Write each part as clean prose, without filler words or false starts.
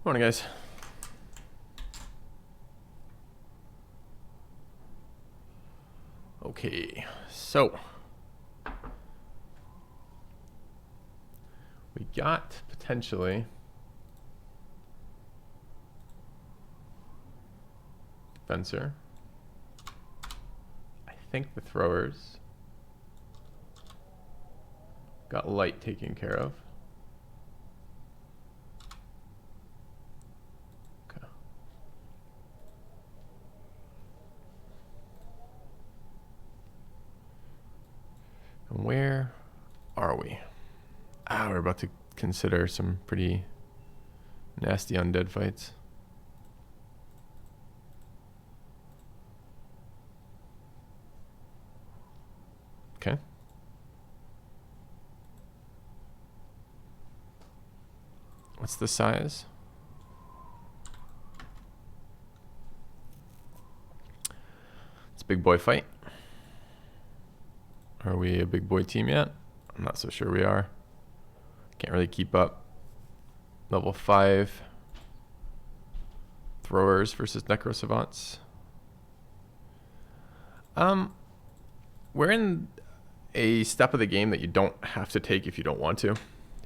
Morning, guys. Okay, so we got potentially fencer. I think the throwers got light taken care of. Okay. And where are we? We're about to consider some pretty nasty undead fights. Okay. What's the size? It's a big boy fight. Are we a big boy team yet? I'm not so sure we are. Can't really keep up. Level 5 throwers versus necro savants. We're in a step of the game that you don't have to take if you don't want to,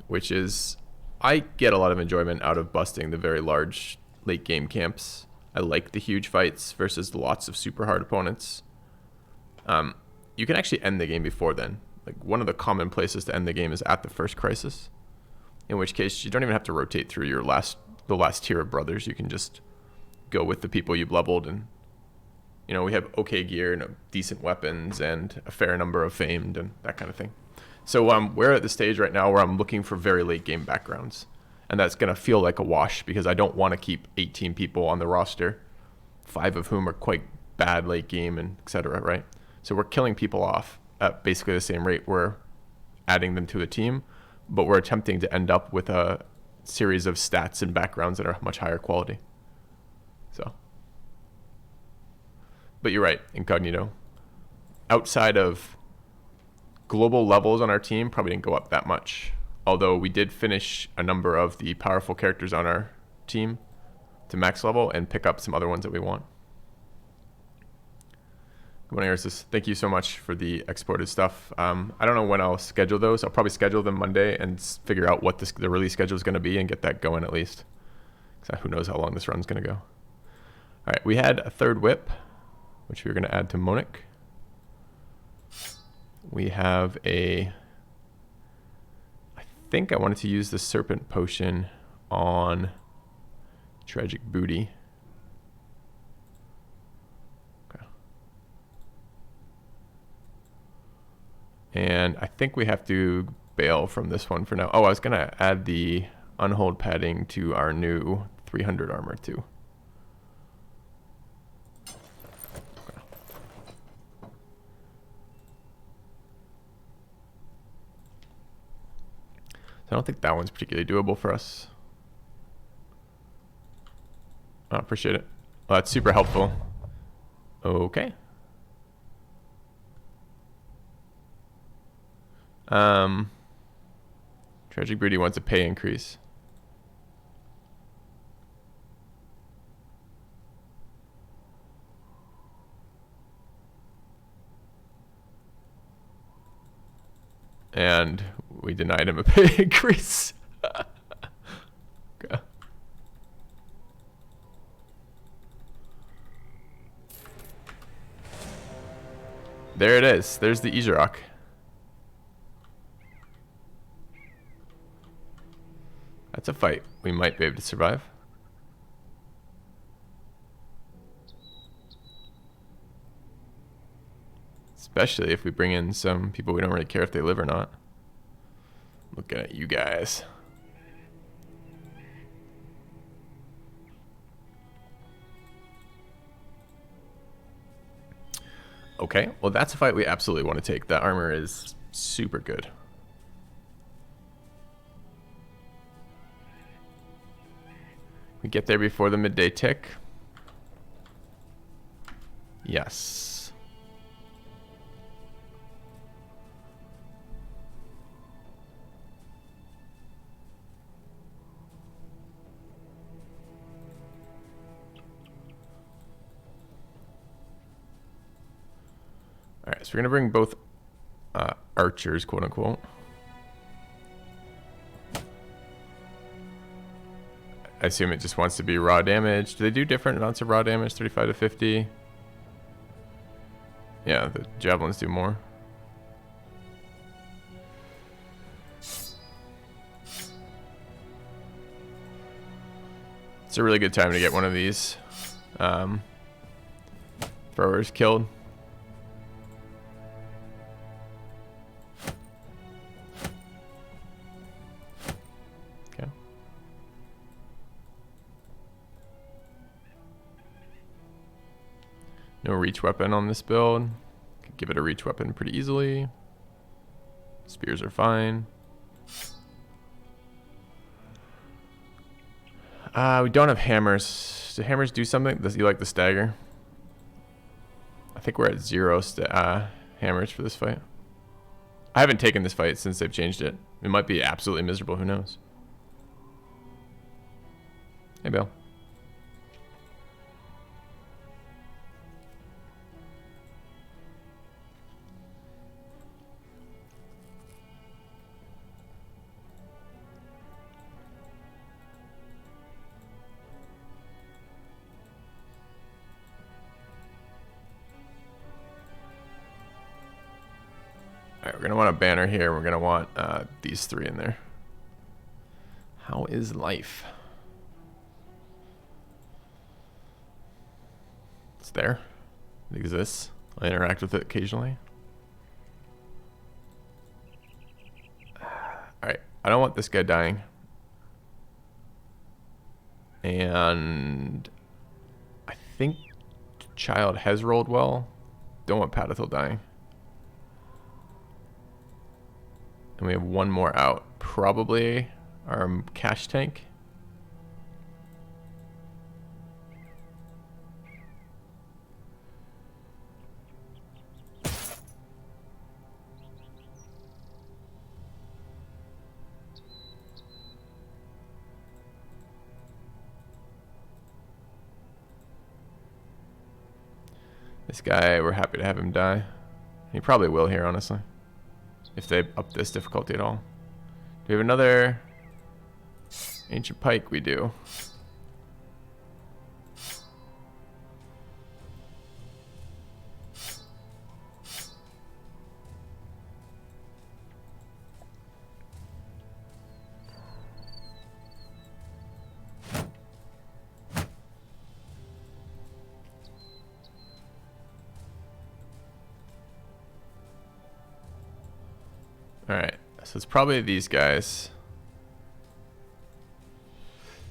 which is I get a lot of enjoyment out of busting the very large late game camps. I like the huge fights versus lots of super hard opponents. You can actually end the game before then. Like, one of the common places to end the game is at the first crisis, in which case you don't even have to rotate through the last tier of brothers. You can just go with the people you've leveled, and we have okay gear and decent weapons and a fair number of famed and that kind of thing. So we're at the stage right now where I'm looking for very late game backgrounds, and that's going to feel like a wash because I don't want to keep 18 people on the roster, 5 of whom are quite bad late game and etc. Right? So we're killing people off at basically the same rate we're adding them to the team, but we're attempting to end up with a series of stats and backgrounds that are much higher quality. So, but you're right, Incognito. Outside of global levels on our team, probably didn't go up that much. Although we did finish a number of the powerful characters on our team to max level and pick up some other ones that we want. Good morning, Ursus. Thank you so much for the exported stuff. I don't know when I'll schedule those. I'll probably schedule them Monday and figure out what the release schedule is going to be and get that going at least. Because who knows how long this run's going to go. All right, we had a third whip, which we were going to add to Monic. We have I think I wanted to use the Serpent Potion on Tragic Booty. And I think we have to bail from this one for now. Oh, I was going to add the unhold padding to our new 300 armor too. Okay. So I don't think that one's particularly doable for us. I appreciate it. Well, that's super helpful. Okay. Tragic Booty wants a pay increase. And we denied him a pay increase. Okay. There it is. There's the Izarok. That's a fight we might be able to survive. Especially if we bring in some people we don't really care if they live or not. Looking at you guys. Okay, well that's a fight we absolutely want to take. That armor is super good. We get there before the midday tick. Yes. Alright, so we're going to bring both archers, quote unquote. I assume it just wants to be raw damage. Do they do different amounts of raw damage? 35 to 50? Yeah, the javelins do more. It's a really good time to get one of these throwers killed. Okay. No reach weapon on this build. Could give it a reach weapon pretty easily. Spears are fine. We don't have hammers. Do hammers do something? Does he like the stagger? I think we're at 0 hammers for this fight. I haven't taken this fight since they've changed it. It might be absolutely miserable. Who knows? Hey, Bill. Alright, we're going to want a banner here. We're going to want these 3 in there. How is life? It's there. It exists. I interact with it occasionally. Alright, I don't want this guy dying. And I think Child has rolled well. Don't want Patathil dying. And we have one more out. Probably our cash tank. This guy, we're happy to have him die. He probably will here, honestly. If they up this difficulty at all. Do we have another ancient pike? We do. Alright, so it's probably these guys.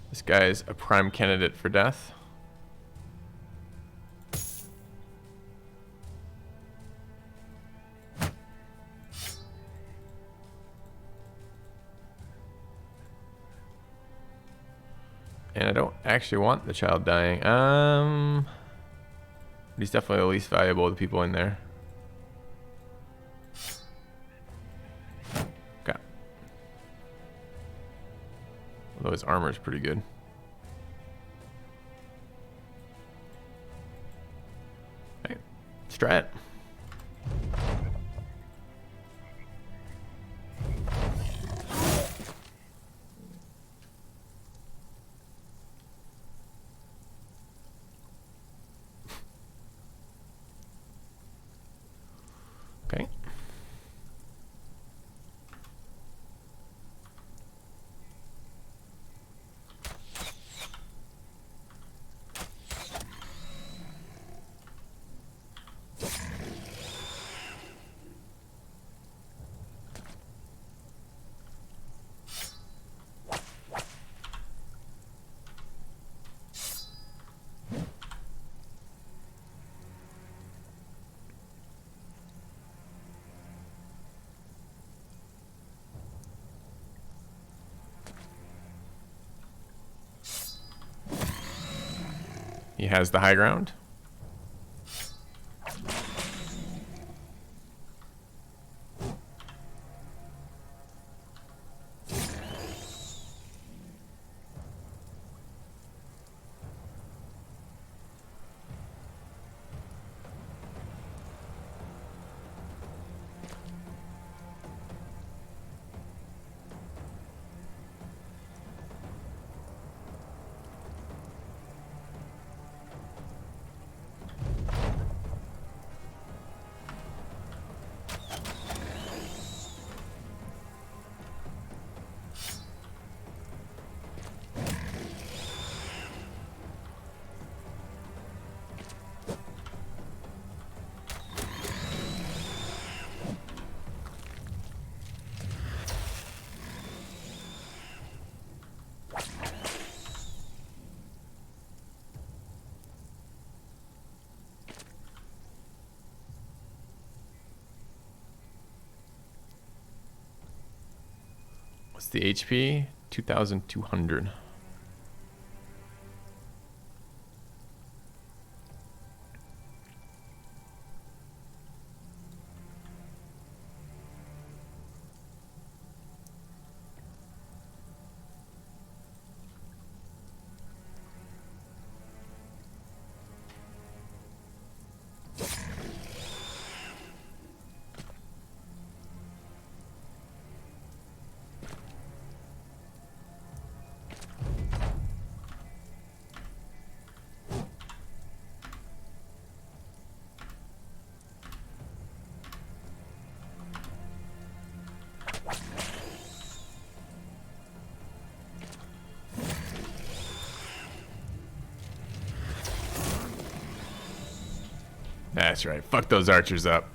This guy's a prime candidate for death. And I don't actually want the child dying. But he's definitely the least valuable of the people in there. Although his armor is pretty good. Okay, strat. Okay. He has the high ground. What's the HP? 2,200. That's right. Fuck those archers up.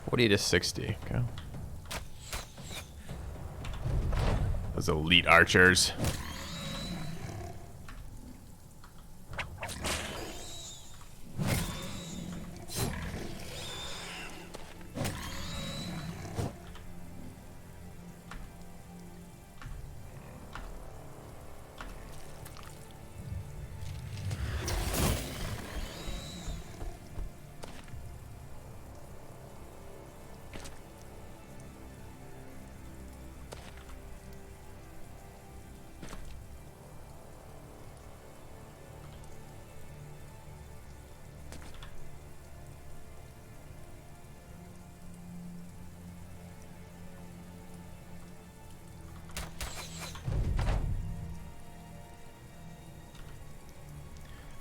What to 60? Okay. Those elite archers.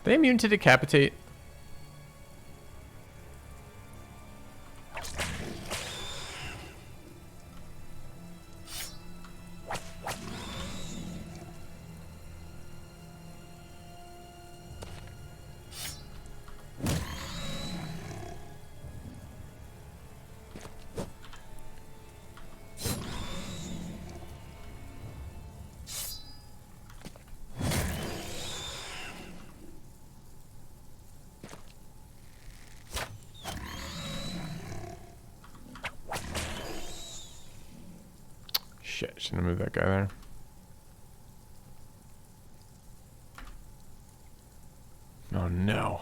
Are they immune to decapitate? Shit, shouldn't have moved that guy there. Oh no.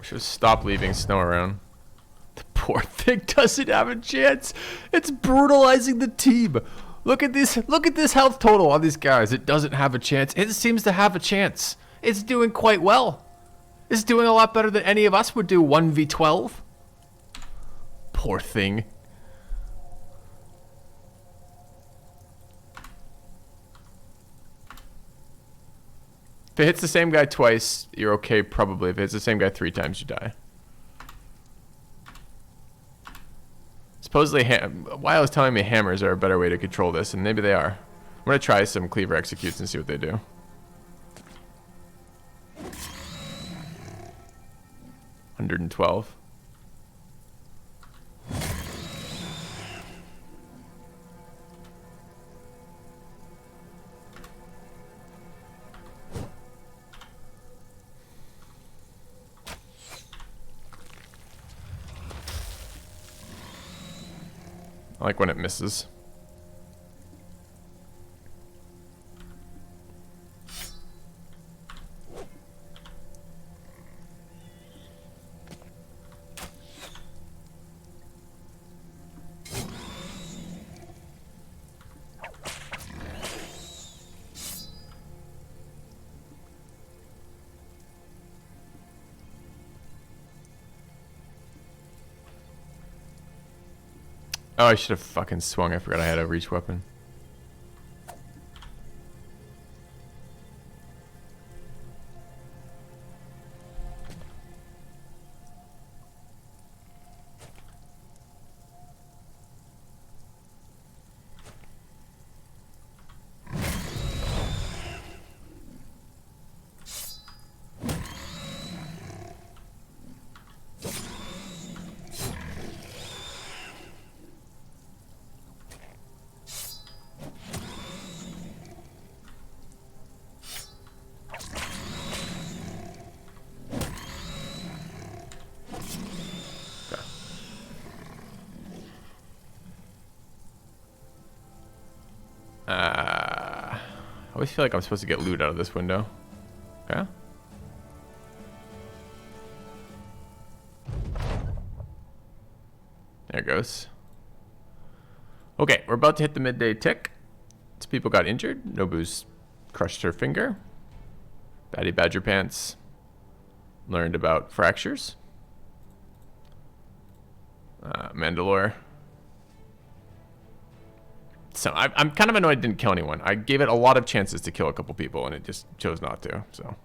Should stop leaving snow around. The poor thing doesn't have a chance. It's brutalizing the team. Look at this. Look at this health total on these guys. It doesn't have a chance. It seems to have a chance. It's doing quite well. It's doing a lot better than any of us would do 1v12. Poor thing. If it hits the same guy twice, you're okay probably. If it hits the same guy 3 times, you die. Supposedly, Weil is telling me hammers are a better way to control this, and maybe they are. I'm going to try some cleaver executes and see what they do. $112. I like when it misses. Oh, I should have fucking swung. I forgot I had a reach weapon. I always feel like I'm supposed to get loot out of this window. Okay. There it goes. Okay, we're about to hit the midday tick. Some people got injured. Nobu's crushed her finger. Batty Badger Pants learned about fractures. Mandalore. So I'm kind of annoyed it didn't kill anyone. I gave it a lot of chances to kill a couple people, and it just chose not to. So,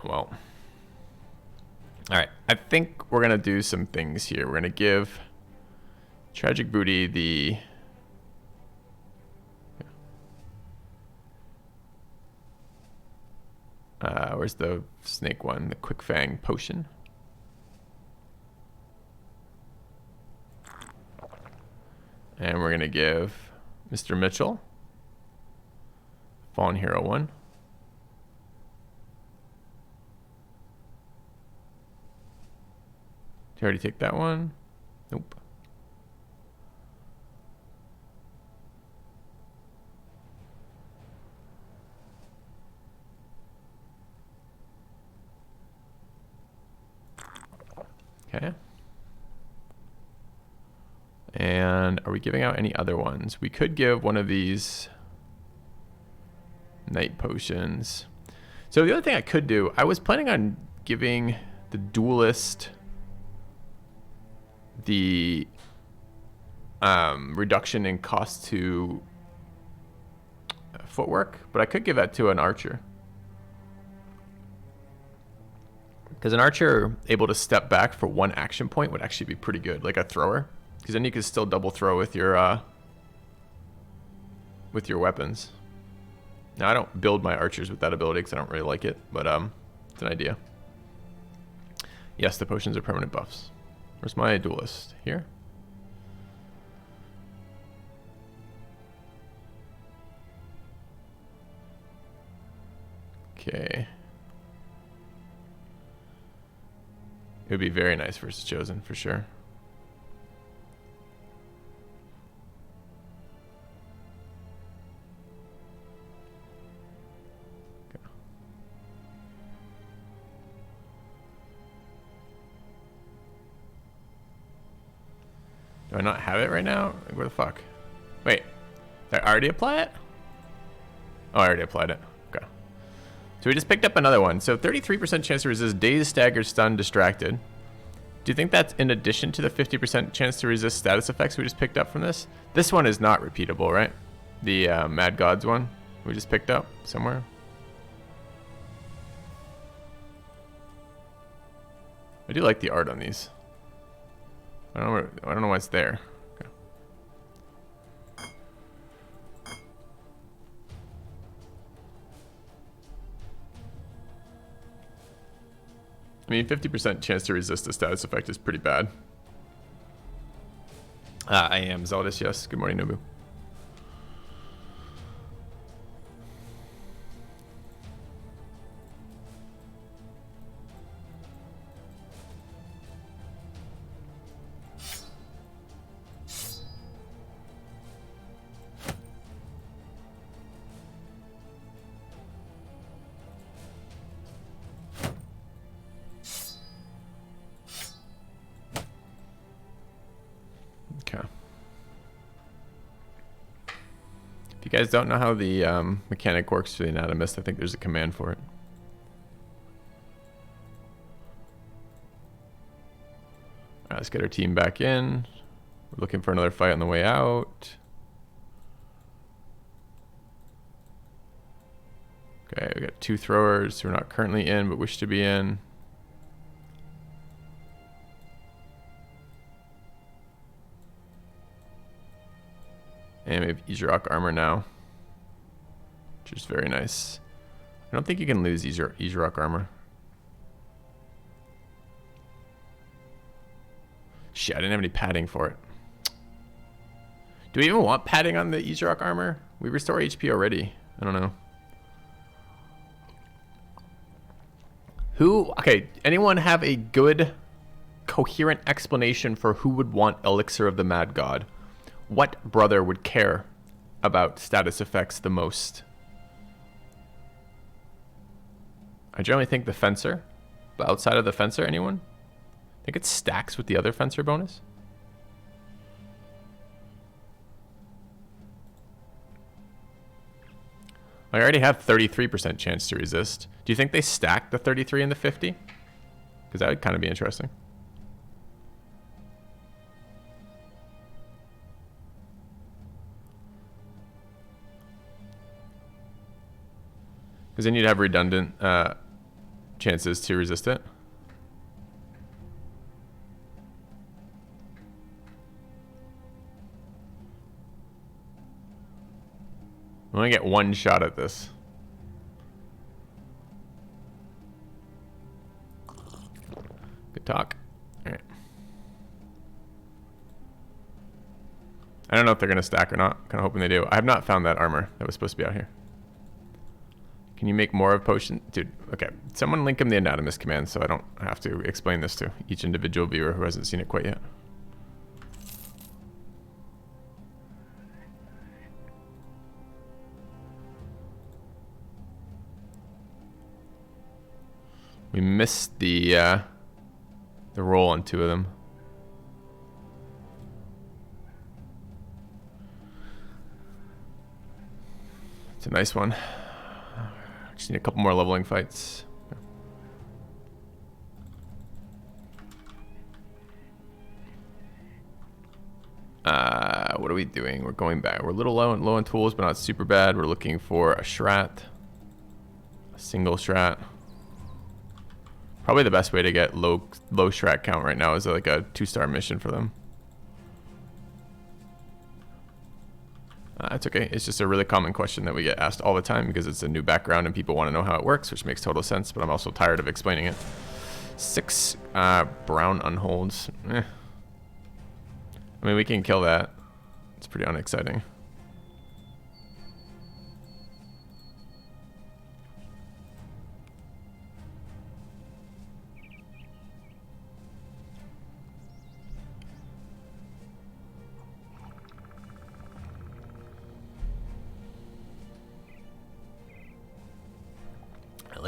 well. All right, I think we're going to do some things here. We're going to give Tragic Booty the... where's the snake one? The Quick Fang Potion. And we're going to give Mr. Mitchell Fallen Hero 1. Did you already take that one? Nope. Okay. And are we giving out any other ones? We could give one of these night potions. So the other thing I could do, I was planning on giving the duelist the reduction in cost to footwork, but I could give that to an archer. Because an archer able to step back for one action point would actually be pretty good, like a thrower. Because then you can still double throw with your weapons. Now I don't build my archers with that ability because I don't really like it, but it's an idea. Yes, the potions are permanent buffs. Where's my duelist? Here? Okay. It would be very nice versus Chosen for sure. Do I not have it right now? Like, where the fuck? Wait, did I already apply it? Oh, I already applied it. Okay. So we just picked up another one. So 33% chance to resist dazed, staggered, stunned, distracted. Do you think that's in addition to the 50% chance to resist status effects we just picked up from this? This one is not repeatable, right? The Mad Gods one we just picked up somewhere. I do like the art on these. I don't know why it's there. Okay. I mean, 50% chance to resist a status effect is pretty bad. I am Zeldis, yes. Good morning, Nobu. If you guys don't know how the mechanic works for the Anatomist, I think there's a command for it. Alright, let's get our team back in. Looking for another fight on the way out. Okay, we got 2 throwers who are not currently in but wish to be in. And we have Izurok armor now, which is very nice. I don't think you can lose Izurok armor. Shit, I didn't have any padding for it. Do we even want padding on the Izurok armor? We restore HP already. I don't know. Okay, anyone have a good, coherent explanation for who would want Elixir of the Mad God? What brother would care about status effects the most? I generally think the Fencer, but outside of the Fencer, anyone? I think it stacks with the other Fencer bonus. I already have 33% chance to resist. Do you think they stack the 33 and the 50? Because that would kind of be interesting. Because then you'd have redundant chances to resist it. I only get 1 shot at this. Good talk. All right. I don't know if they're going to stack or not. Kind of hoping they do. I have not found that armor that was supposed to be out here. Can you make more of potion? Dude, okay. Someone link him the Anatomist command so I don't have to explain this to each individual viewer who hasn't seen it quite yet. We missed the roll on 2 of them. It's a nice one. Just need a couple more leveling fights. What are we doing? We're going back. We're a little low on tools, but not super bad. We're looking for a Shrat. A single Shrat. Probably the best way to get low Shrat count right now is like a 2-star mission for them. It's okay. It's just a really common question that we get asked all the time because it's a new background and people want to know how it works, which makes total sense, but I'm also tired of explaining it. 6 brown unholds. I mean, we can kill that. It's pretty unexciting.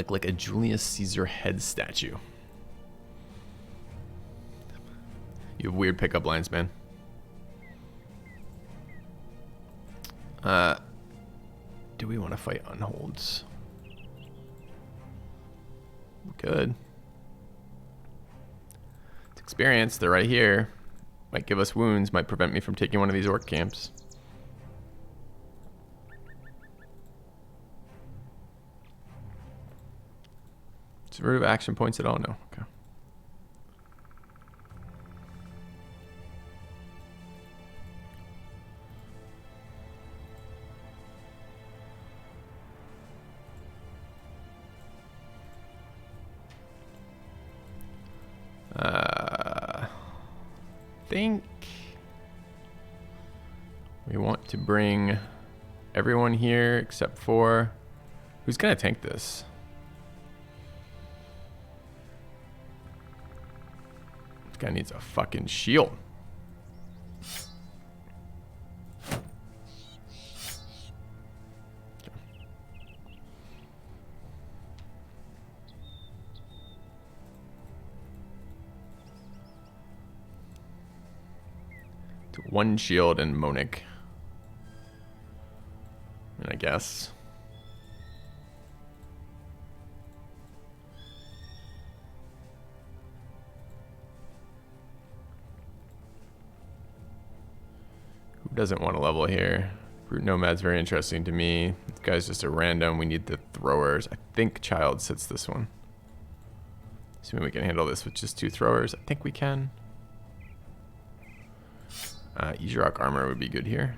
Like a Julius Caesar head statue. You have weird pickup lines, man. Do we want to fight unholds? Good. It's experience. They're right here. Might give us wounds. Might prevent me from taking one of these orc camps. Does it remove action points at all? No. Okay. Think we want to bring everyone here except for who's gonna tank this? This guy needs a fucking shield. One shield and Monic. I guess. doesn't want to level here? Brute Nomad's very interesting to me. This guy's just a random. We need the throwers. I think Child sits this one. Assuming we can handle this with just 2 throwers. I think we can. Easy Rock Armor would be good here.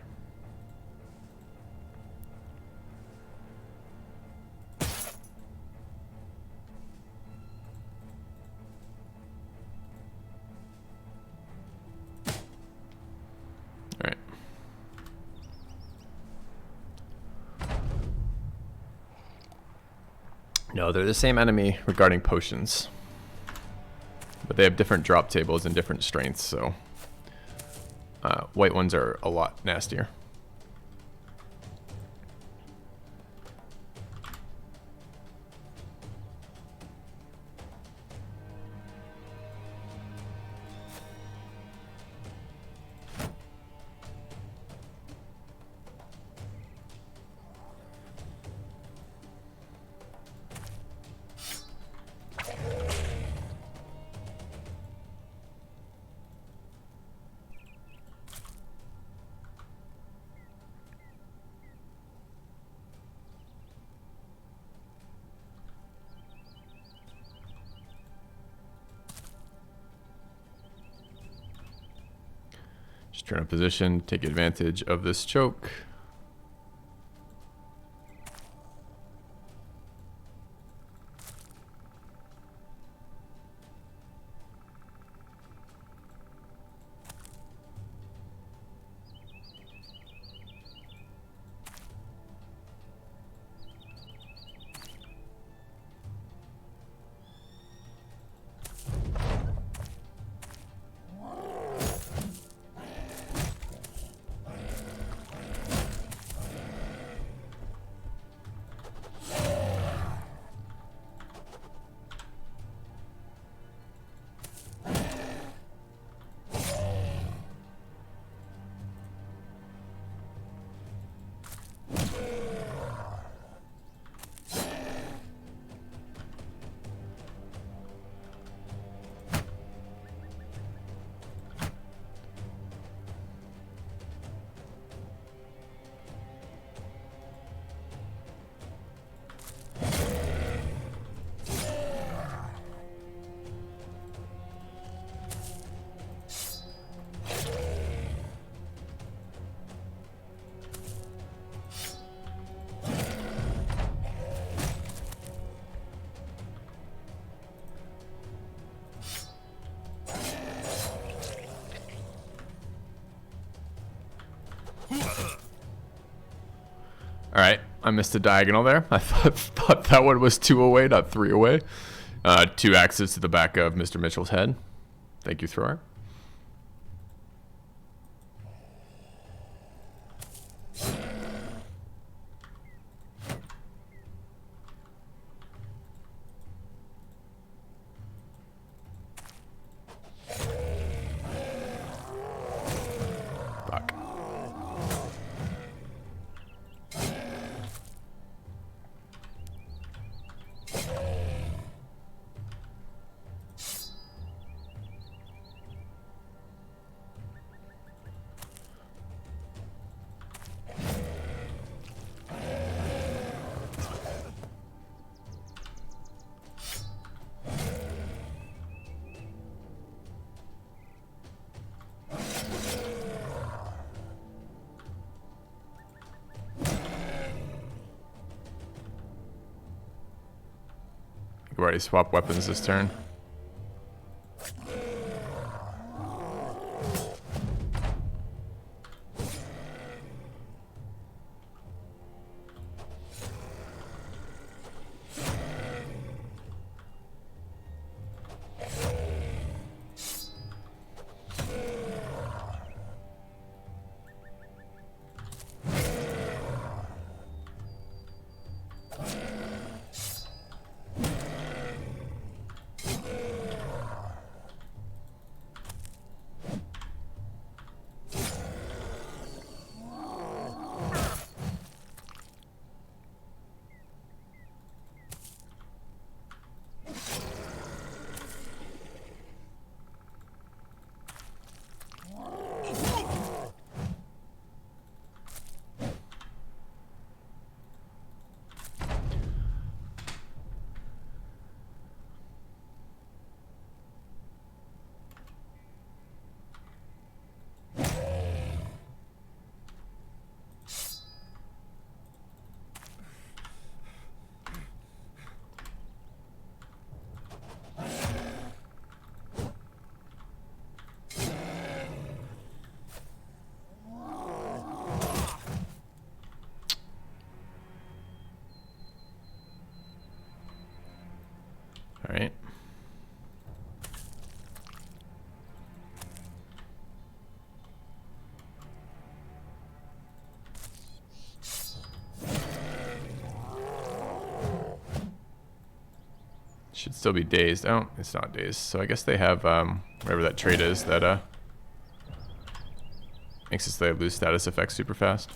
Alright. No, they're the same enemy regarding potions. But they have different drop tables and different strengths, so white ones are a lot nastier. Just turn up position, take advantage of this choke. Alright, I missed a diagonal there. I thought that one was 2 away, not 3 away. 2 axes to the back of Mr. Mitchell's head. Thank you, thrower. Fuck. We've already swapped weapons this turn. Should still be dazed. Oh, it's not dazed. So I guess they have whatever that trait is that makes us lose status effects super fast.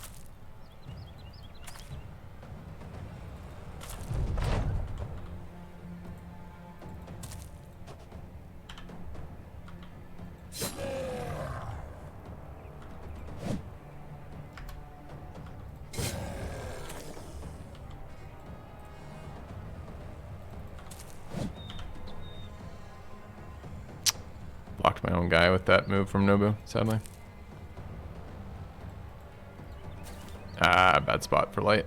Blocked my own guy with that move from Nobu, sadly. Ah, bad spot for light.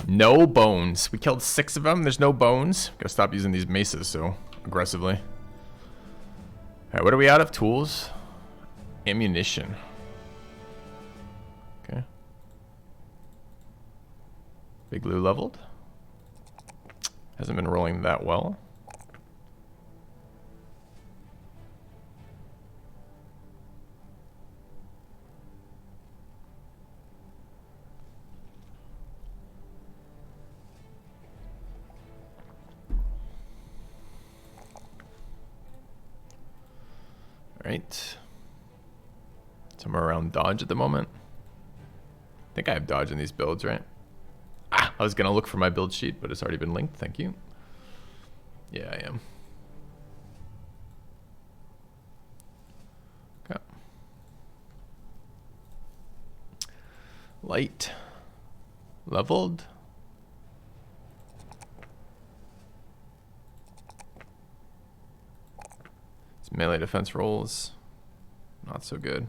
No bones. We killed 6 of them. There's no bones. Gotta stop using these maces so aggressively. Alright, what are we out of? Tools? Ammunition. Okay. Big Lou leveled. Hasn't been rolling that well. Right. Somewhere around dodge at the moment. I think I have dodge in these builds, right? Ah, I was gonna look for my build sheet, but it's already been linked. Thank you. Yeah, I am. Okay. Light. Leveled. Melee defense rolls, not so good.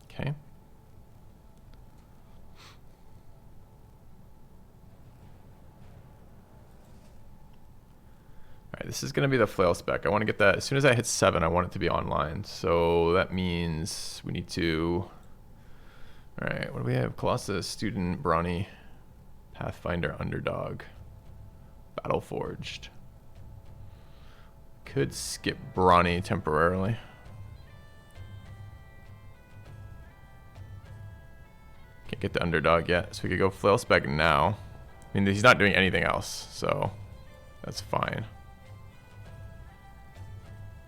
Okay. All right, this is going to be the flail spec. I want to get that as soon as I hit 7. I want it to be online. So that means we need to. All right, what do we have? Colossus, Student, Brawny, Pathfinder, Underdog. Battle Forged. Could skip Brawny temporarily. Can't get the Underdog yet, so we could go Flail Spec now. I mean, he's not doing anything else, so that's fine.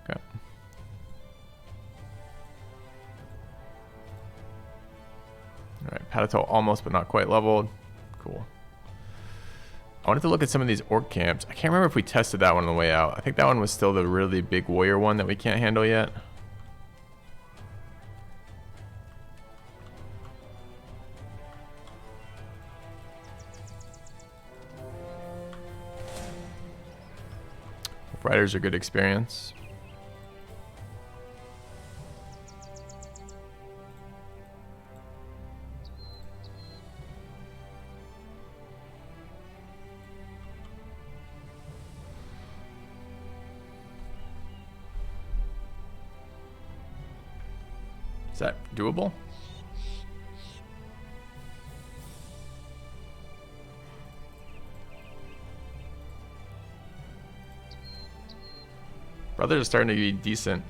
Okay. Alright, Patato almost but not quite leveled. Cool. I wanted to look at some of these orc camps. I can't remember if we tested that one on the way out. I think that one was still the really big warrior one that we can't handle yet. Riders are good experience. Is that doable? Brothers are starting to be decent.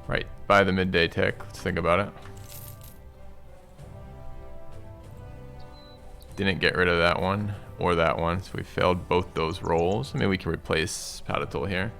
Right, buy the midday tick. Let's think about it. Didn't get rid of that one or that one, so we failed both those rolls. I mean, we can replace Patatul here.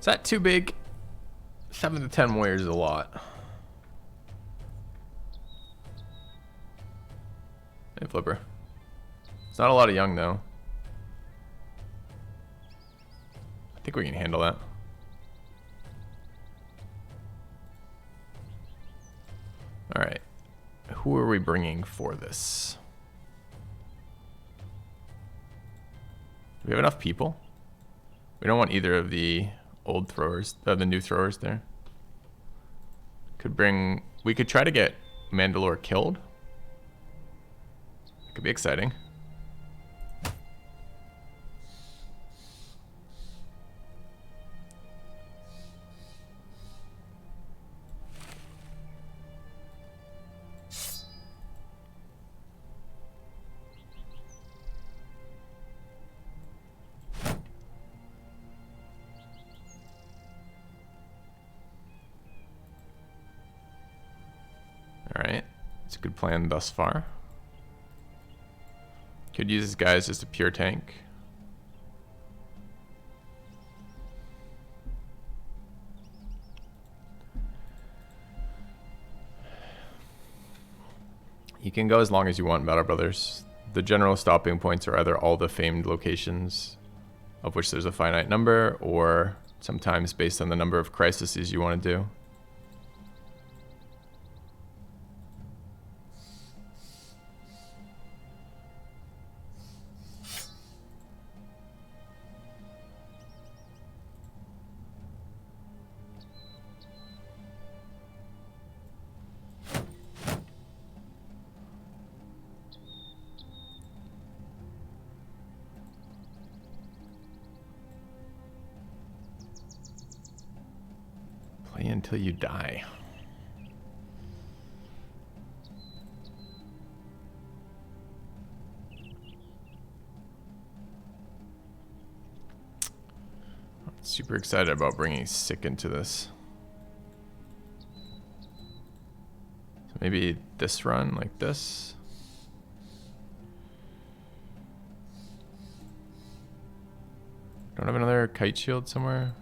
Is that too big? 7 to 10 warriors is a lot. Hey, Flipper. It's not a lot of young, though. I think we can handle that. Alright. Who are we bringing for this? Do we have enough people? We don't want either of the old throwers, the new throwers there. We could try to get Mandalore killed. It could be exciting. Alright, it's a good plan thus far. Could use this guy as just a pure tank. You can go as long as you want, Battle Brothers. The general stopping points are either all the famed locations, of which there's a finite number, or sometimes based on the number of crises you want to do. Play until you die. I'm super excited about bringing Sick into this. So maybe this run like this. Don't have another kite shield somewhere?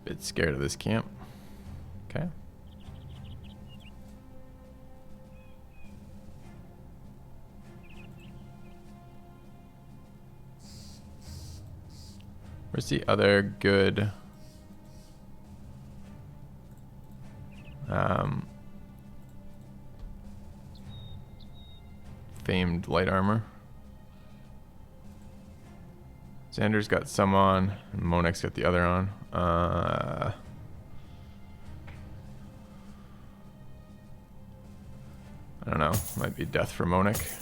Bit scared of this camp. Okay. Where's the other good famed light armor? Xander's got some on, and Monek's got the other on. I don't know. Might be death for Monek.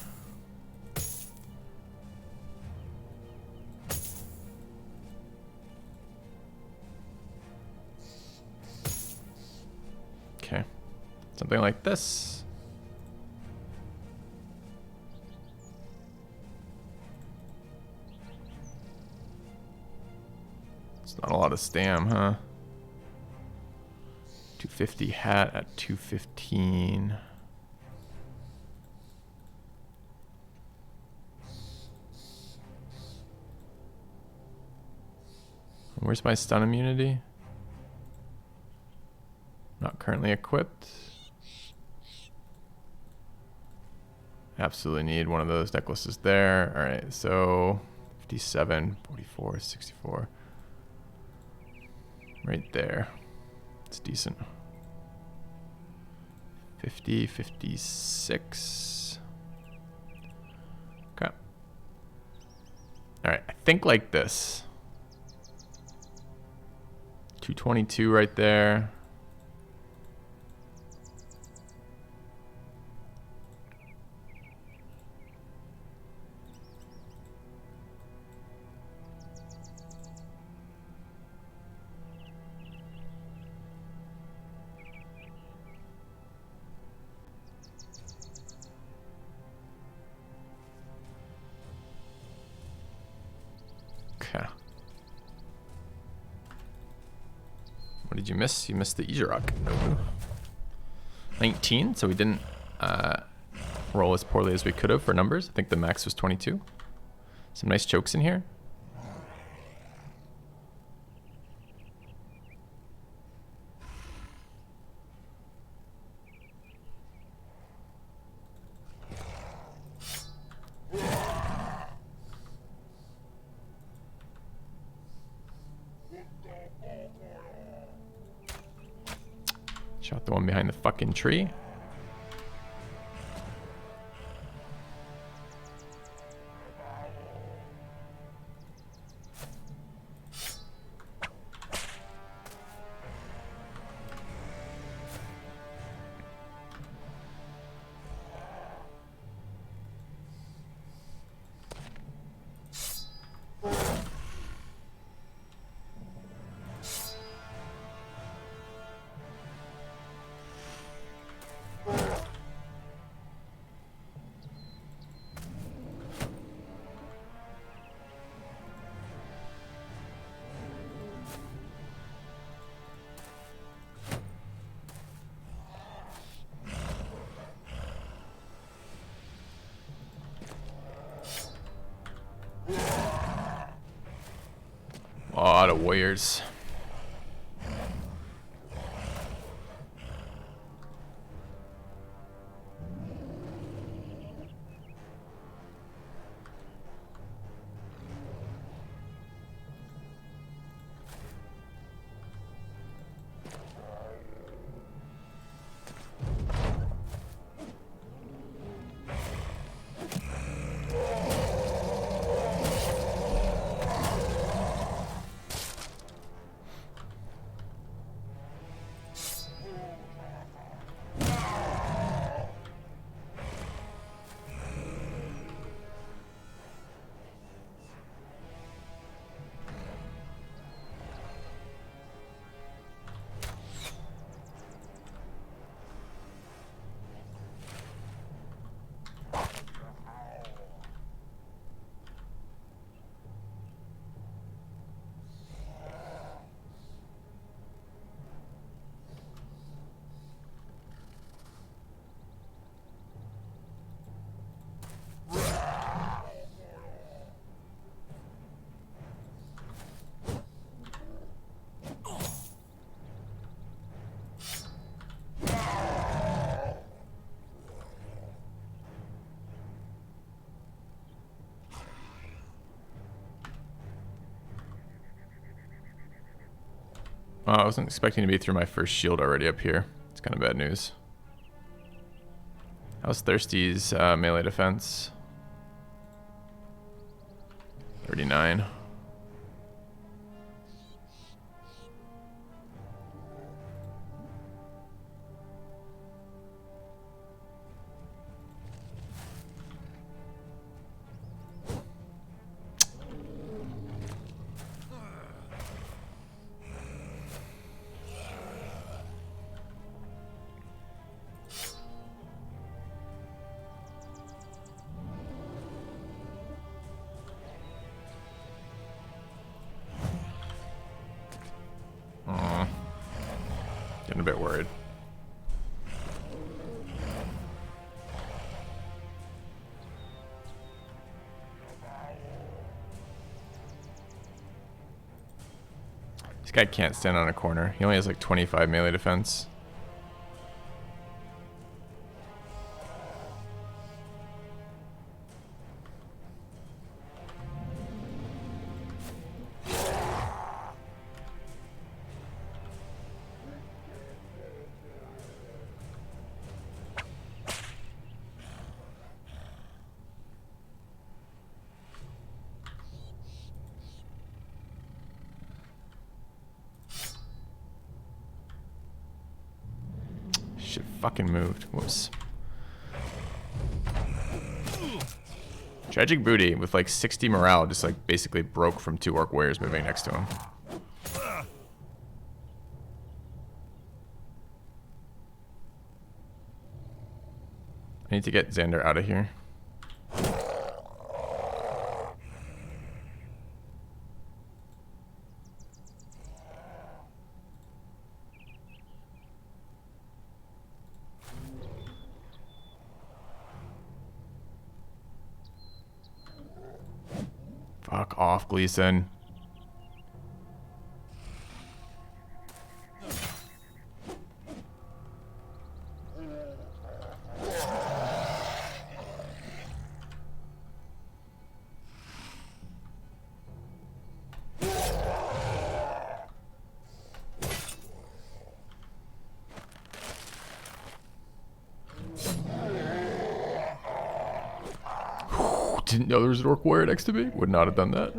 Okay. Something like this. Not a lot of stam, huh? 250 hat at 215. Where's my stun immunity? Not currently equipped. Absolutely need one of those necklaces there. All right, so 57, 44, 64. Right there. It's decent. 50, 56. Okay. Alright, I think like this. 222 right there. Okay. What did you miss? You missed the Ejirok. 19, so we didn't roll as poorly as we could have for numbers. I think the max was 22. Some nice chokes in here. Shot the one behind the fucking tree. A lot of warriors. Oh, I wasn't expecting to be through my first shield already up here. It's kind of bad news. How's Thirsty's melee defense? 39. Getting a bit worried. This guy can't stand on a corner. He only has like 25 melee defense. Shit fucking moved. Whoops. Tragic Booty with like 60 morale just like basically broke from 2 orc warriors moving next to him. I need to get Xander out of here. Fuck off, Gleason. Didn't know there was an orc warrior next to me. Would not have done that.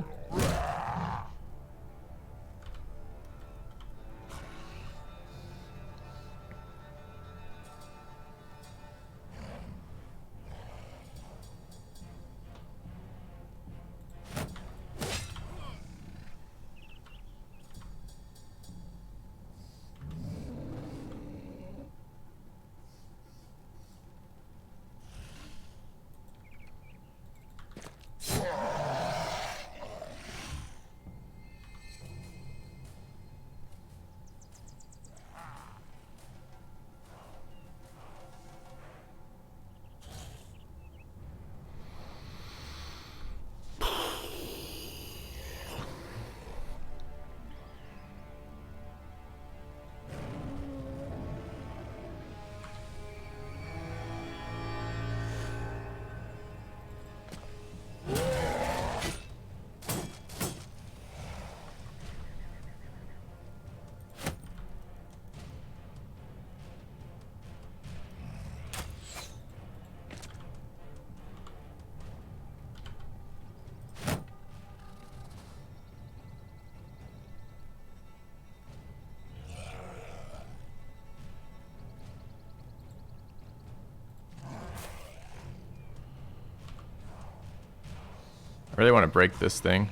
I really want to break this thing.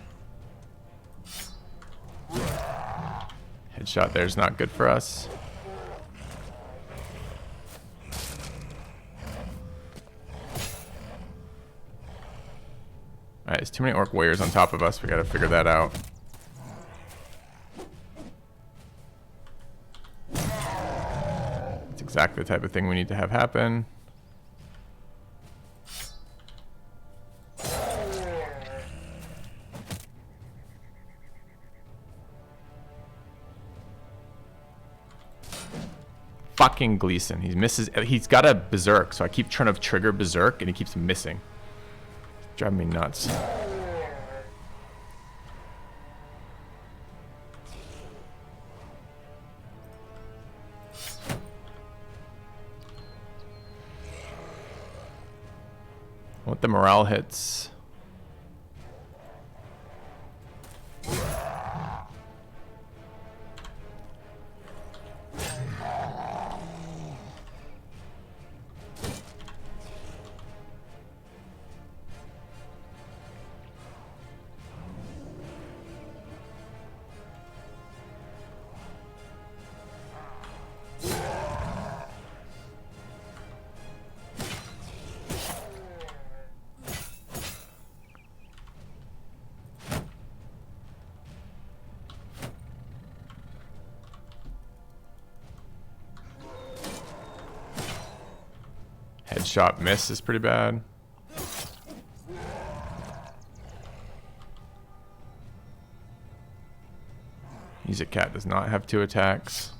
Headshot there's not good for us. Alright, there's too many orc warriors on top of us. We gotta figure that out. It's exactly the type of thing we need to have happen. Fucking Gleason. He misses. He's got a berserk, so I keep trying to trigger berserk and he keeps missing. It's driving me nuts. I want the morale hits. Headshot miss is pretty bad. Music Cat does not have 2 attacks.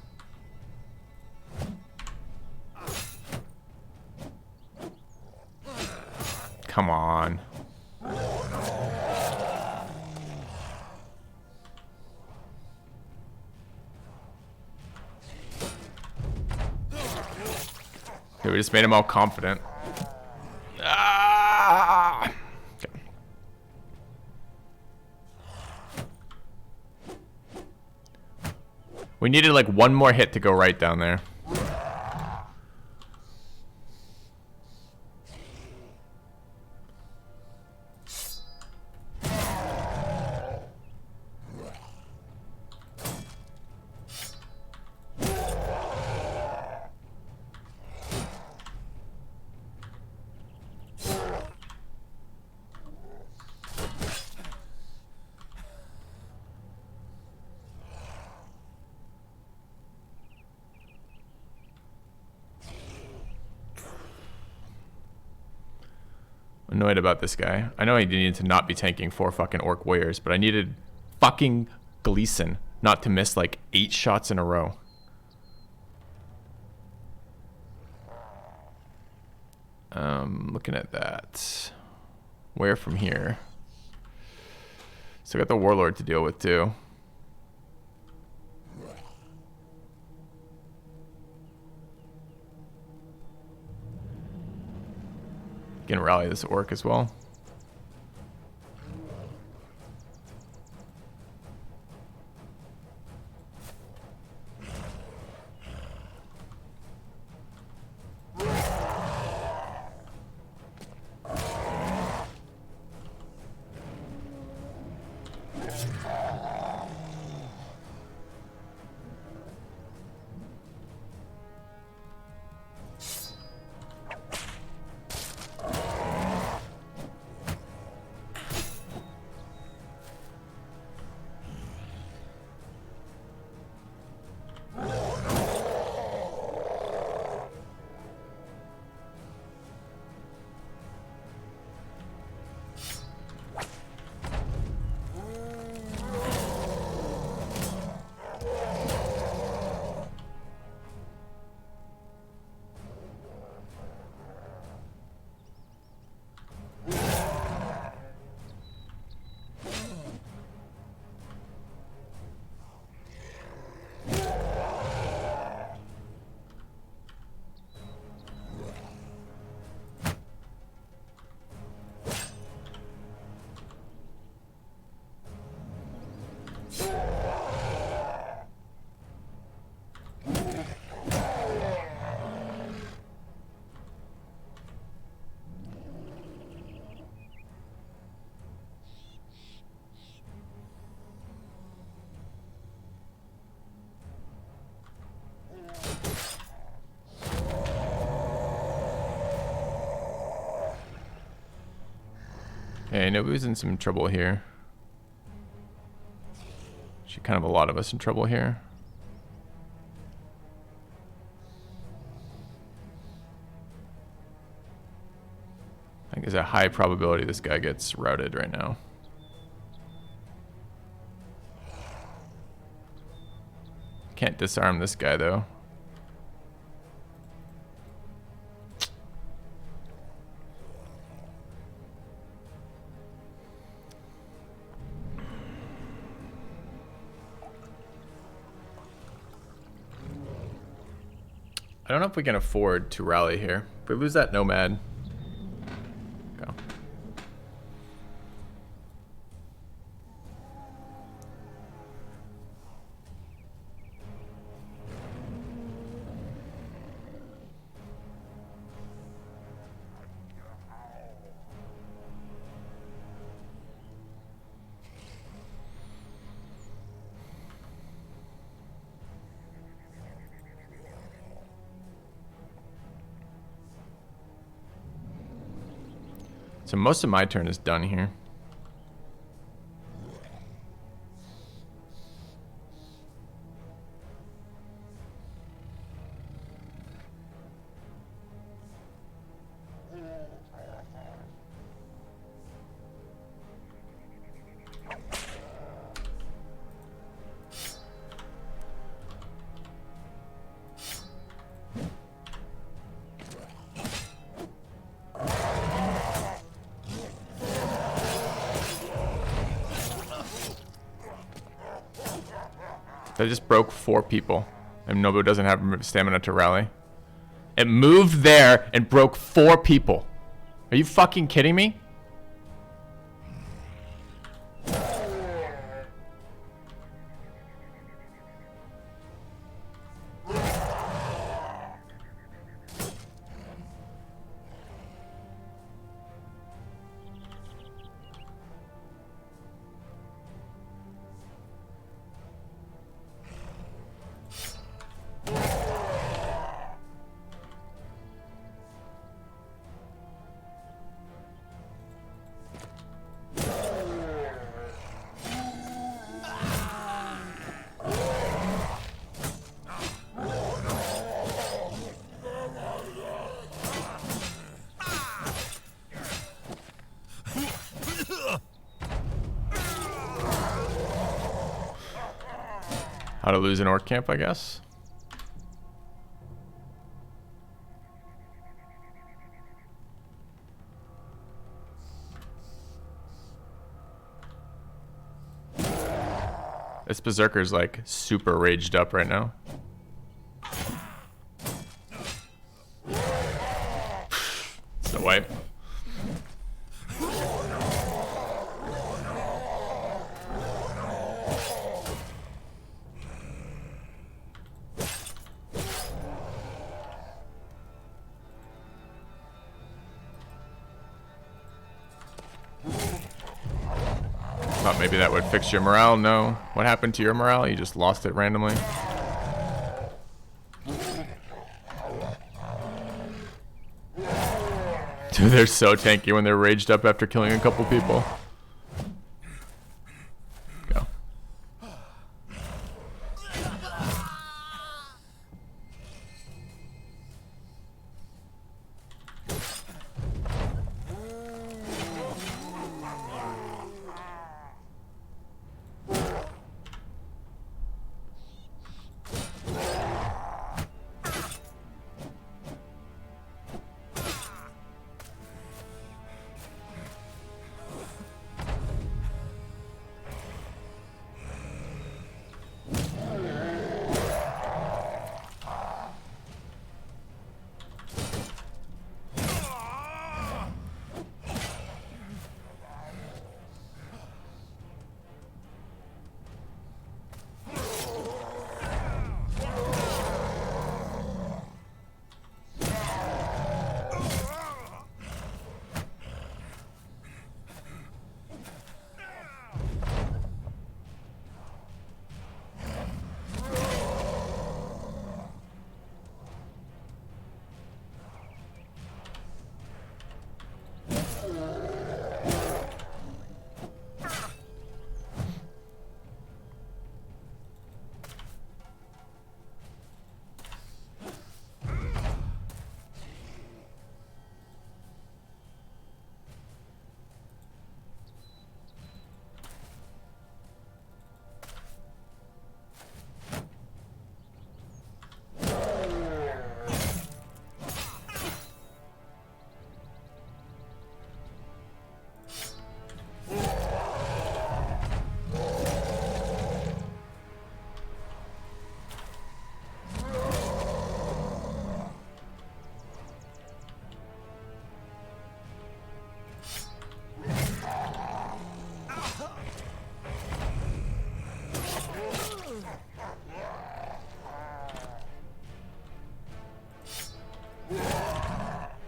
Come on. Okay, we just made him all confident. Ah! Okay. We needed like one more hit to go right down there. annoyed about this guy. I know I needed to not be tanking 4 fucking orc warriors, but I needed fucking Gleason not to miss like 8 shots in a row. Looking at that. Where from here? Still got the warlord to deal with too. Gonna rally this orc as well. Okay, Nobu's in some trouble here. Actually, kind of a lot of us in trouble here. I think there's a high probability this guy gets routed right now. Can't disarm this guy though. I don't know if we can afford to rally here. If we lose that nomad, go. So most of my turn is done here. I just broke 4 people. And Nobu doesn't have stamina to rally. It moved there and broke 4 people. Are you fucking kidding me? How to lose an orc camp, I guess. This berserker's like super raged up right now. It's the wipe. Thought maybe that would fix your morale. No. What happened to your morale? You just lost it randomly. Dude, they're so tanky when they're raged up after killing a couple people. Go.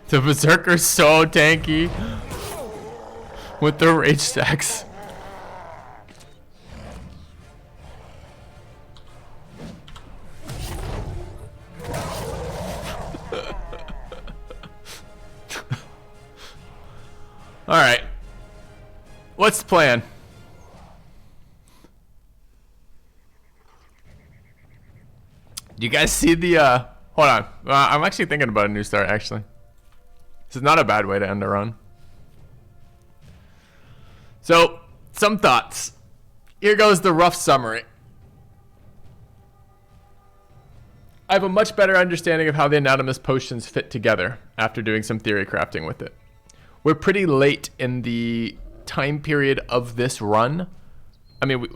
The berserker's so tanky with the rage stacks. All right, what's the plan? Do you guys see the hold on, I'm actually thinking about a new start. Actually, this is not a bad way to end a run. So, some thoughts. Here goes the rough summary. I have a much better understanding of how the Anatomist potions fit together after doing some theory crafting with it. We're pretty late in the time period of this run. I mean,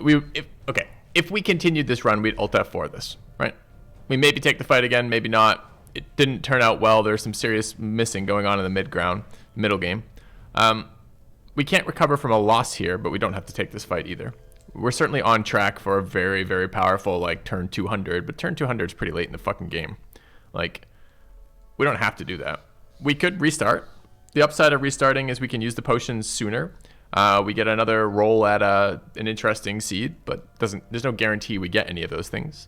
if we continued this run, we'd ult F4 this, right? We maybe take the fight again, maybe not. It didn't turn out well. There's some serious missing going on in the middle game. We can't recover from a loss here, but we don't have to take this fight either. We're certainly on track for a very, very powerful, like, turn 200, but turn 200 is pretty late in the fucking game. Like, we don't have to do that. We could restart. The upside of restarting is we can use the potions sooner. We get another roll at an interesting seed, but there's no guarantee we get any of those things.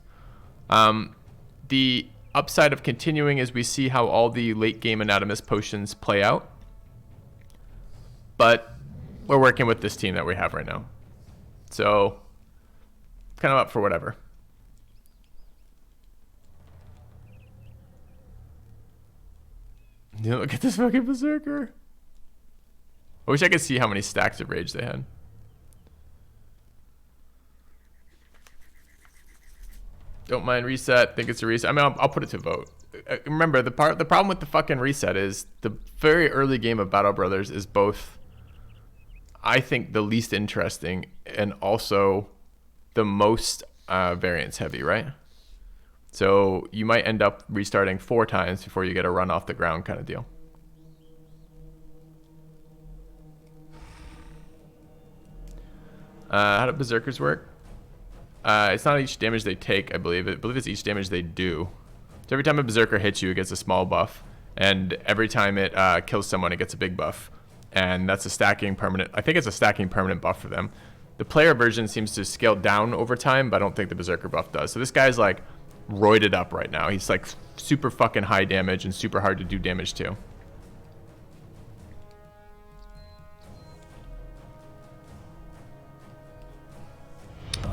The upside of continuing is we see how all the late game Anatomist potions play out. But we're working with this team that we have right now. So, kind of up for whatever. You know, look at this fucking berserker. I wish I could see how many stacks of rage they had. Don't mind reset. Think it's a reset. I mean, I'll put it to vote. Remember, the problem with the fucking reset is the very early game of Battle Brothers is both, I think, the least interesting and also the most variance heavy, right? So you might end up restarting 4 times before you get a run off the ground kind of deal. How do berserkers work? It's not each damage they take, I believe. I believe it's each damage they do. So every time a berserker hits you, it gets a small buff. And every time it kills someone, it gets a big buff. And that's a stacking permanent. I think it's a stacking permanent buff for them. The player version seems to scale down over time, but I don't think the berserker buff does. So this guy's like roided up right now. He's like super fucking high damage and super hard to do damage to.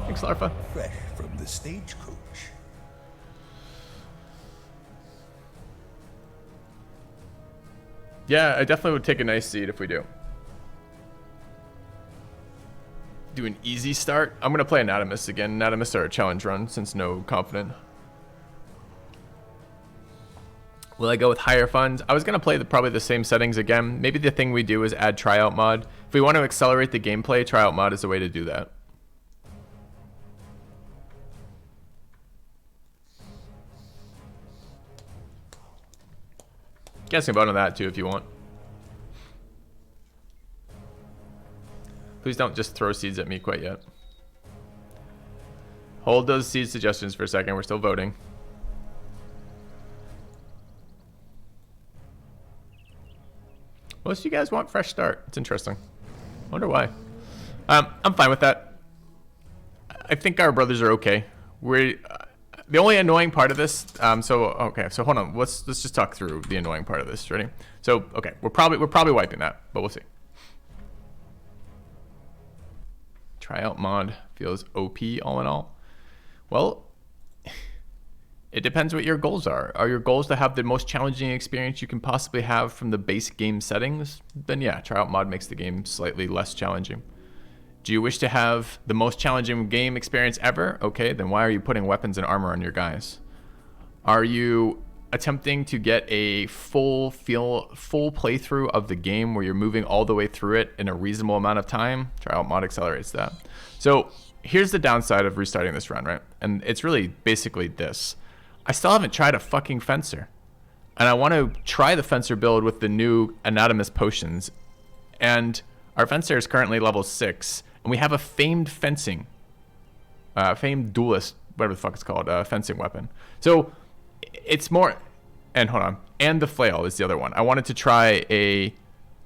Thanks, Larfa. Fresh from the stagecoach. Yeah, I definitely would take a nice seed if we do. Do an easy start. I'm going to play Anatomists again. Anatomists are a challenge run since no confident. Will I go with higher funds? I was going to play probably the same settings again. Maybe the thing we do is add tryout mod. If we want to accelerate the gameplay, tryout mod is a way to do that. Guessing about on that too if you want. Please don't just throw seeds at me quite yet. Hold those seed suggestions for a second. We're still voting. Most of you guys want fresh start. It's interesting. Wonder why. I'm fine with that. I think our brothers are okay. We're the only annoying part of this. Okay. So hold on. Let's just talk through the annoying part of this. Ready? So okay, we're probably wiping that, but we'll see. Tryout mod feels OP all in all. Well, it depends what your goals are. Are your goals to have the most challenging experience you can possibly have from the base game settings? Then yeah, tryout mod makes the game slightly less challenging. Do you wish to have the most challenging game experience ever? Okay, then why are you putting weapons and armor on your guys? Are you attempting to get a full playthrough of the game where you're moving all the way through it in a reasonable amount of time? Tryout mod accelerates that. So here's the downside of restarting this run, right? And it's really basically this. I still haven't tried a fucking fencer. And I want to try the fencer build with the new Anatomist potions. And our fencer is currently level 6. And we have a famed fencing, famed duelist, whatever the fuck it's called, fencing weapon. So it's more, and hold on, and the flail is the other one. I wanted to try a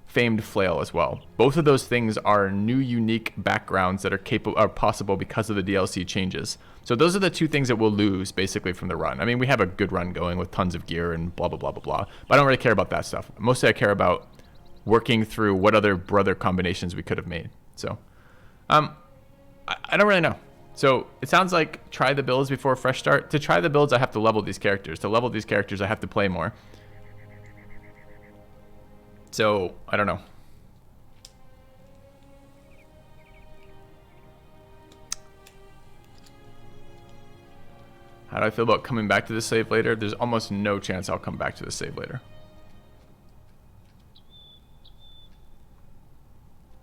famed flail as well. Both of those things are new, unique backgrounds that are possible because of the DLC changes. So those are the two things that we'll lose basically from the run. I mean, we have a good run going with tons of gear and blah, blah, blah, blah, blah. But I don't really care about that stuff. Mostly I care about working through what other brother combinations we could have made. So I don't really know. So it sounds like try the builds before a fresh start. To try the builds, I have to level these characters. To level these characters, I have to play more. So I don't know. How do I feel about coming back to the save later? There's almost no chance I'll come back to the save later.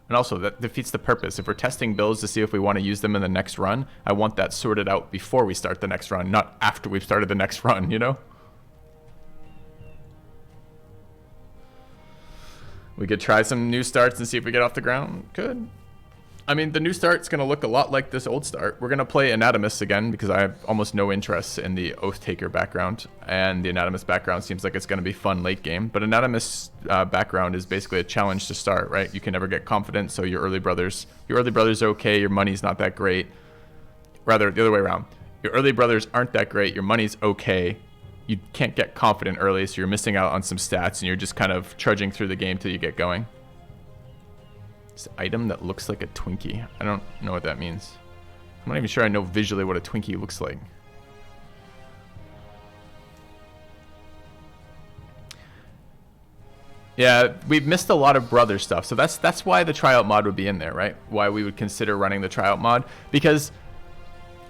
And also, that defeats the purpose. If we're testing builds to see if we want to use them in the next run, I want that sorted out before we start the next run, not after we've started the next run, you know? We could try some new starts and see if we get off the ground. Could. I mean, the new start's going to look a lot like this old start. We're going to play Anatomists again because I have almost no interest in the Oath Taker background. And the Anatomist background seems like it's going to be fun late game. But Anatomist's background is basically a challenge to start, right? You can never get confident, so your early brothers are okay, your money's not that great. Rather, the other way around. Your early brothers aren't that great, your money's okay. You can't get confident early, so you're missing out on some stats, and you're just kind of trudging through the game till you get going. This item that looks like a Twinkie. I don't know what that means. I'm not even sure I know visually what a Twinkie looks like. Yeah, we've missed a lot of brother stuff. So that's why the tryout mod would be in there, right? Why we would consider running the tryout mod. Because,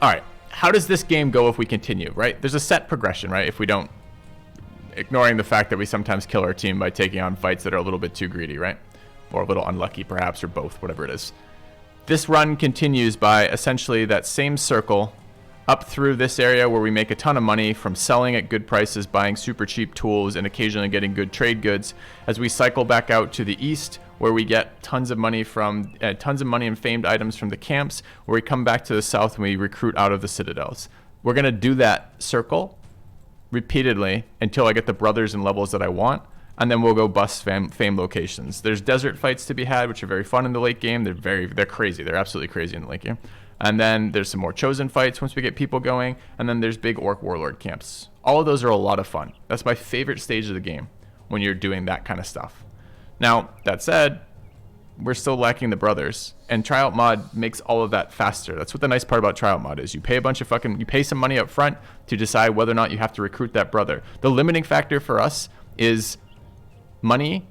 all right, how does this game go if we continue, right? There's a set progression, right? If we don't, ignoring the fact that we sometimes kill our team by taking on fights that are a little bit too greedy, right? Or a little unlucky, perhaps, or both, whatever it is. This run continues by essentially that same circle up through this area where we make a ton of money from selling at good prices, buying super cheap tools, and occasionally getting good trade goods, as we cycle back out to the east where we get tons of money and famed items from the camps, where we come back to the south and we recruit out of the citadels. We're going to do that circle repeatedly until I get the brothers and levels that I want, and then we'll go bust fame locations. There's desert fights to be had, which are very fun in the late game. They're crazy. They're absolutely crazy in the late game. And then there's some more chosen fights once we get people going. And then there's big orc warlord camps. All of those are a lot of fun. That's my favorite stage of the game when you're doing that kind of stuff. Now, that said, we're still lacking the brothers. And tryout mod makes all of that faster. That's what the nice part about tryout mod is. You pay some money up front to decide whether or not you have to recruit that brother. The limiting factor for us is money.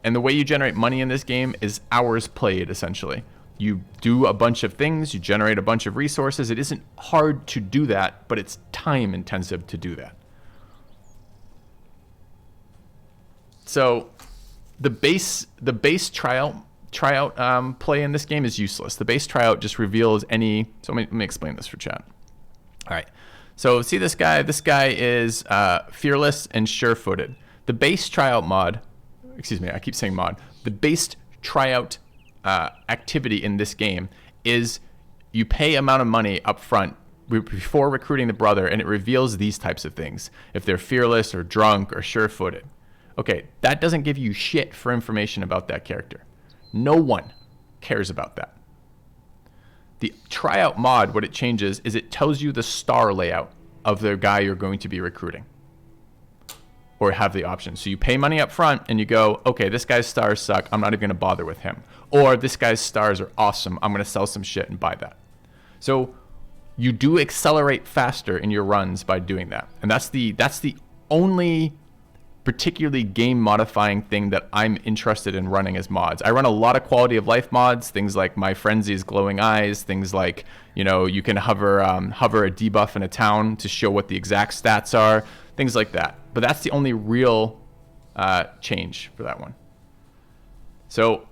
And the way you generate money in this game is hours played, essentially. You do a bunch of things, you generate a bunch of resources. It isn't hard to do that, but it's time intensive to do that. So the base tryout play in this game is useless. The base tryout just reveals any. So let me explain this for chat. All right. So see this guy. This guy is fearless and sure-footed. The base tryout mod. Excuse me. I keep saying mod. The base tryout activity in this game is you pay amount of money up front before recruiting the brother, and it reveals these types of things. If they're fearless or drunk or sure-footed. Okay, that doesn't give you shit for information about that character. No one cares about that. The tryout mod, what it changes is it tells you the star layout of the guy you're going to be recruiting. Or have the option. So you pay money up front and you go, okay, this guy's stars suck. I'm not even going to bother with him. Or this guy's stars are awesome. I'm going to sell some shit and buy that. So you do accelerate faster in your runs by doing that. And that's the only particularly game modifying thing that I'm interested in running as mods. I run a lot of quality of life mods, things like My Frenzy's glowing eyes, things like, you can hover a debuff in a town to show what the exact stats are, things like that. But that's the only real change for that one. So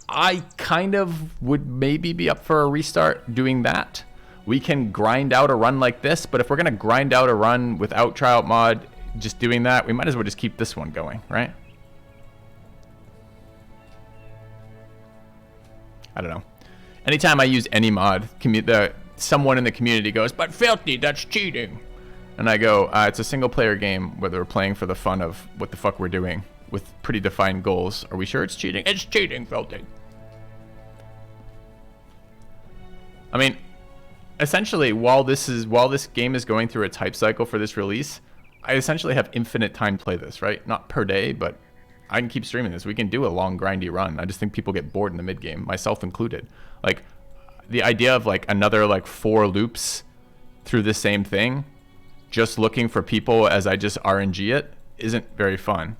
I kind of would maybe be up for a restart doing that. We can grind out a run like this, but if we're going to grind out a run without tryout mod, just doing that, we might as well just keep this one going, right? I don't know. Anytime I use any mod, someone in the community goes, but Filthy, that's cheating. And I go, it's a single player game, whether we're playing for the fun of what the fuck we're doing with pretty defined goals. Are we sure it's cheating? It's cheating, Filthy. I mean, essentially, while this game is going through its hype cycle for this release, I essentially have infinite time to play this, right? Not per day, but I can keep streaming this. We can do a long, grindy run. I just think people get bored in the mid game, myself included. Like, the idea of like another like 4 loops through the same thing, just looking for people as I just RNG it, isn't very fun,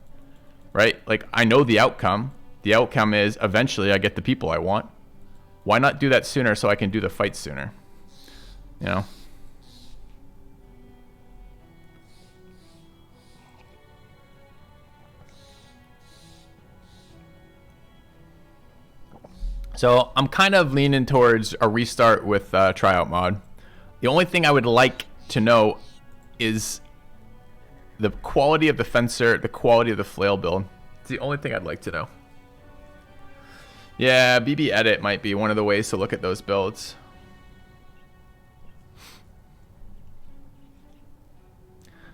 right? Like, I know the outcome. The outcome is eventually I get the people I want. Why not do that sooner so I can do the fight sooner? You know? So I'm kind of leaning towards a restart with tryout mod. The only thing I would like to know is the quality of the fencer, the quality of the flail build. It's the only thing I'd like to know. Yeah, BB edit might be one of the ways to look at those builds.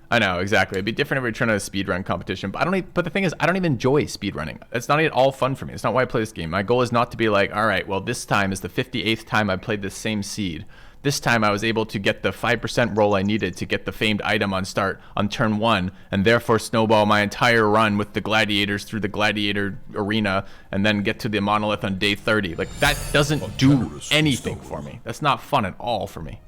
I know, exactly. It'd be different if we were trying to speedrun competition, but but the thing is, I don't even enjoy speedrunning. It's not at all fun for me. It's not why I play this game. My goal is not to be like, all right, well, this time is the 58th time I played this same seed. This time I was able to get the 5% roll I needed to get the famed item on start on turn 1, and therefore snowball my entire run with the gladiators through the gladiator arena, and then get to the monolith on day 30. Like, that doesn't do anything for me. That's not fun at all for me.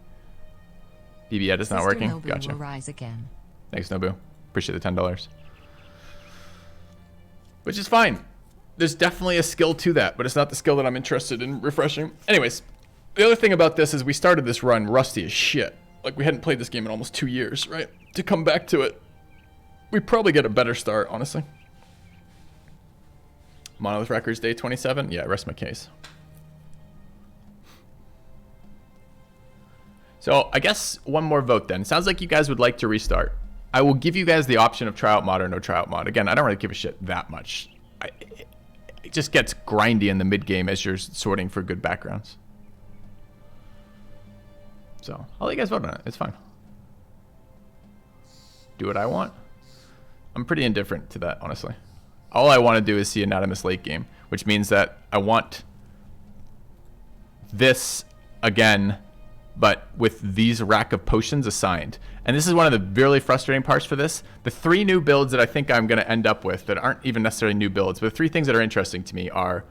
BB edit's not working? Nobu Gotcha. will rise again. Thanks, Nobu. Appreciate the $10. Which is fine. There's definitely a skill to that, but it's not the skill that I'm interested in refreshing. Anyways, The other thing about this is we started this run rusty as shit. Like, we hadn't played this game in almost 2 years, right? To come back to it, we probably get a better start, honestly. Monolith Records Day 27? Yeah, rest my case. So, I guess one more vote then. Sounds like you guys would like to restart. I will give you guys the option of try out mod or no try out mod. Again, I don't really give a shit that much. It just gets grindy in the mid-game as you're sorting for good backgrounds. So, I'll let you guys vote on it. It's fine. Do what I want. I'm pretty indifferent to that, honestly. All I want to do is see Anatomist late game, which means that I want this again, but with these rack of potions assigned. And this is one of the really frustrating parts for this. The 3 new builds that I think I'm going to end up with that aren't even necessarily new builds, but the 3 things that are interesting to me are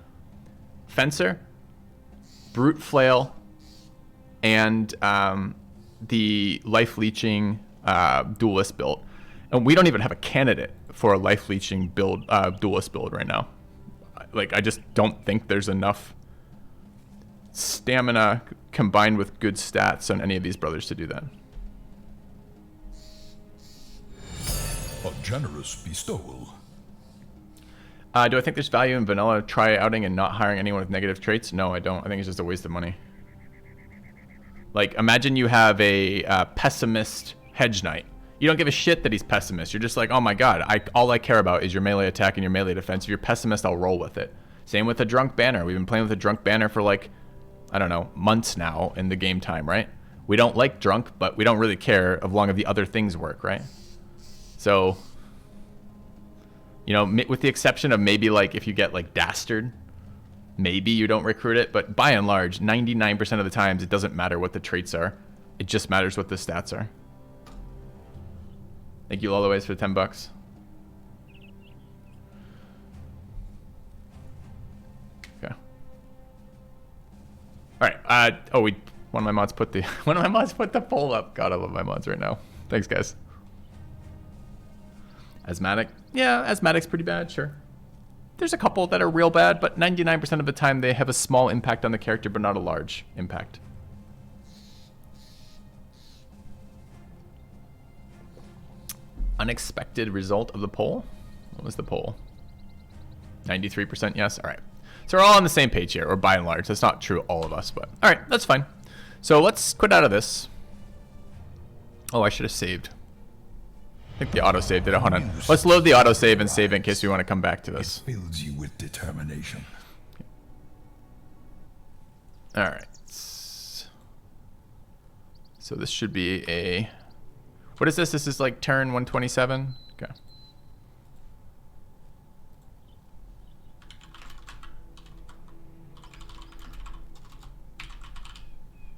Fencer, Brute Flail, and the Life Leeching Duelist build. And we don't even have a candidate for a Life Leeching build, Duelist build right now. Like, I just don't think there's enough stamina combined with good stats on any of these brothers to do that. A generous bestowal. Do I think there's value in vanilla try-outing and not hiring anyone with negative traits? No, I don't. I think it's just a waste of money. Like, imagine you have a pessimist hedge knight. You don't give a shit that he's pessimist. You're just like, oh my god, all I care about is your melee attack and your melee defense. If you're pessimist, I'll roll with it. Same with the drunk banner. We've been playing with the drunk banner for like, I don't know, months now in the game time, right? We don't like drunk, but we don't really care as long as the other things work, right? So, you know, with the exception of maybe like if you get like Dastard, maybe you don't recruit it, but by and large, 99% of the times it doesn't matter what the traits are. It just matters what the stats are. Thank you, Lolaways, for the $10. Okay. All right. One of my mods put the poll up. God, I love my mods right now. Thanks, guys. Asthmatic. Yeah, asthmatic's pretty bad. Sure. There's a couple that are real bad, but 99% of the time they have a small impact on the character, but not a large impact. Unexpected result of the poll? What was the poll? 93% yes? All right. So we're all on the same page here, or by and large. That's not true all of us, but all right, that's fine. So let's quit out of this. Oh, I should have saved. I think the autosave did it. Hold on. Let's load the autosave and save it in case we want to come back to this. It fills you with determination. All right. So this should be a... What is this? This is like turn 127? Okay.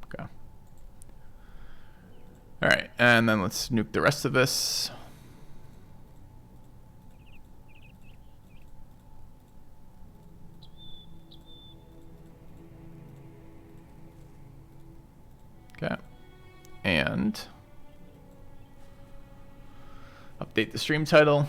Okay. All right, and then let's nuke the rest of this. Okay. And update the stream title.